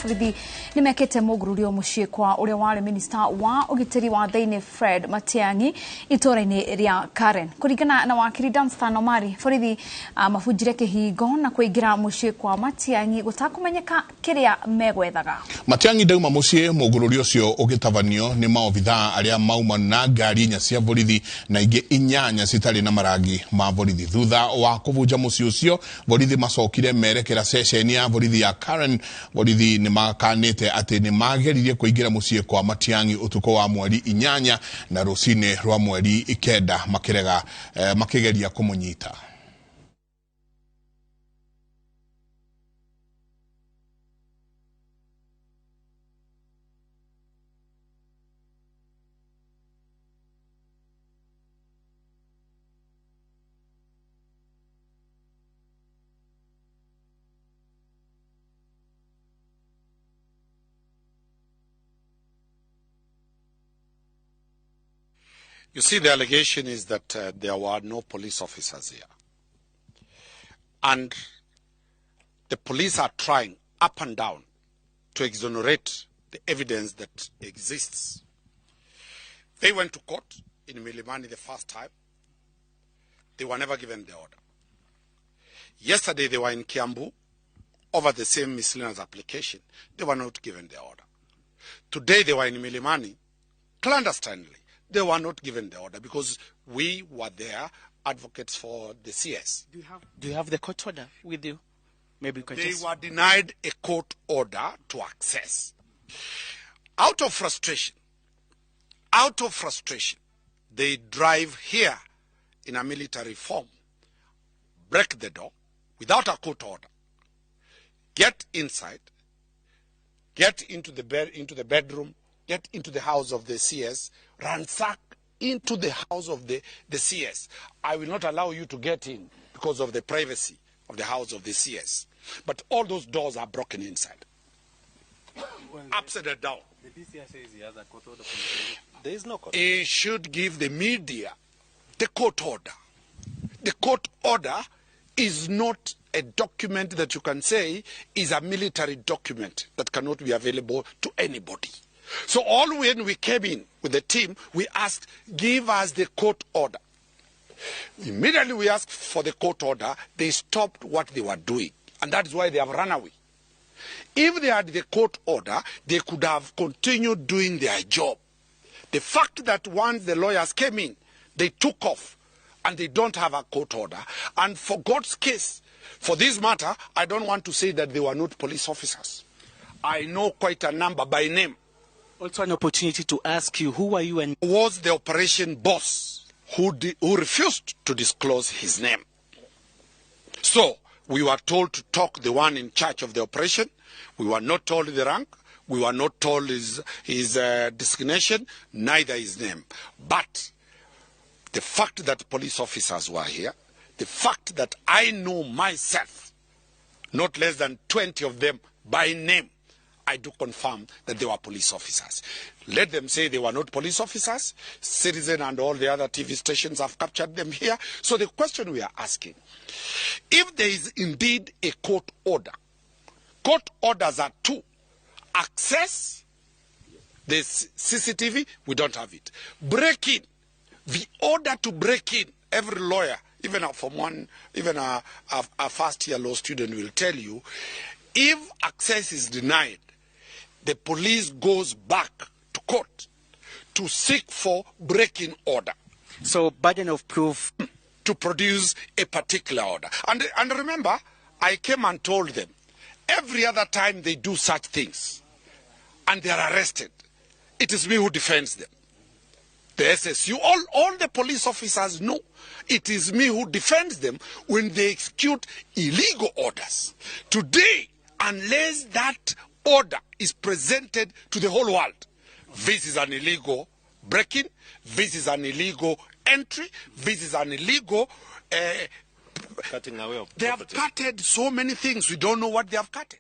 borithi nimekete Mũngũrũrio mũciĩ kwa uria wari minister wa ugitiri wa thĩinĩ Fred Matiang'i itũra-inĩ ria Karen. Kũringana na wakiri Danstan Omari, borithi mabunjire kĩhingo na kũingira mũciĩ kwa Matiang'i gũtakũmenyeka kĩrĩa megwethaga. Matiang'i ndauma mũciĩ Mũngũrũrio ũcio ũgĩtabanio nĩ maobithaa arĩa mauma na ngari inya cia borithi na ingĩ inyanya citarĩ na marangi ma borithi. Thutha wa kũbunja mũciĩ ũcio, borithi macokire merekera ceceni ya borithi ya Karen. Borithi nĩ makanĩte atĩ nĩ mageririe kũingĩra mũciĩ kwa Matiang'i ũtukũ wa mweri 8 na rũcinĩ rwa mweri 9 makĩgeria kũmũnyita. You see, the allegation is that there were no police officers here. And the police are trying up and down to exonerate the evidence that exists. They went to court in Milimani the first time. They were never given the order. Yesterday they were in Kiambu over the same miscellaneous application. They were not given the order. Today they were in Milimani clandestinely. They were not given the order because we were there advocates for the CS. Do you have the court order with you? Maybe you can They were denied a court order to access. Out of frustration, they drive here in a military form, break the door without a court order, get inside, get into the bedroom, get into the house of the CS, ransack into the house of the CS. I will not allow you to get in because of the privacy of the house of the CS. But all those doors are broken inside. Well, upside down. The DCI says he has a court order. There is no court. He should give the media the court order. The court order is not a document that you can say is a military document that cannot be available to anybody. So when we came in with the team, we asked, give us the court order. Immediately we asked for the court order, they stopped what they were doing. And that is why they have run away. If they had the court order, they could have continued doing their job. The fact that once the lawyers came in, they took off and they don't have a court order. And for God's case, for this matter, I don't want to say that they were not police officers. I know quite a number by name. Also an opportunity to ask you, who are you and was the operation boss who refused to disclose his name. So we were told to talk the one in charge of the operation. We were not told the rank. We were not told his designation, neither his name. But the fact that police officers were here, the fact that I know myself, not less than 20 of them by name, I do confirm that they were police officers. Let them say they were not police officers. Citizen and all the other TV stations have captured them here. So the question we are asking, if there is indeed a court order, court orders are two. Access the CCTV, we don't have it. Break in, the order to break in, every lawyer, even a first-year law student will tell you, if access is denied, the police goes back to court to seek for break-in order. So burden of proof to produce a particular order. And remember, I came and told them, every other time they do such things and they are arrested, it is me who defends them. The SSU, all the police officers know it is me who defends them when they execute illegal orders. Today, unless that order is presented to the whole world, this is an illegal break-in, this is an illegal entry, this is an illegal cutting away of they have cutted so many things, we don't know what they have cutted.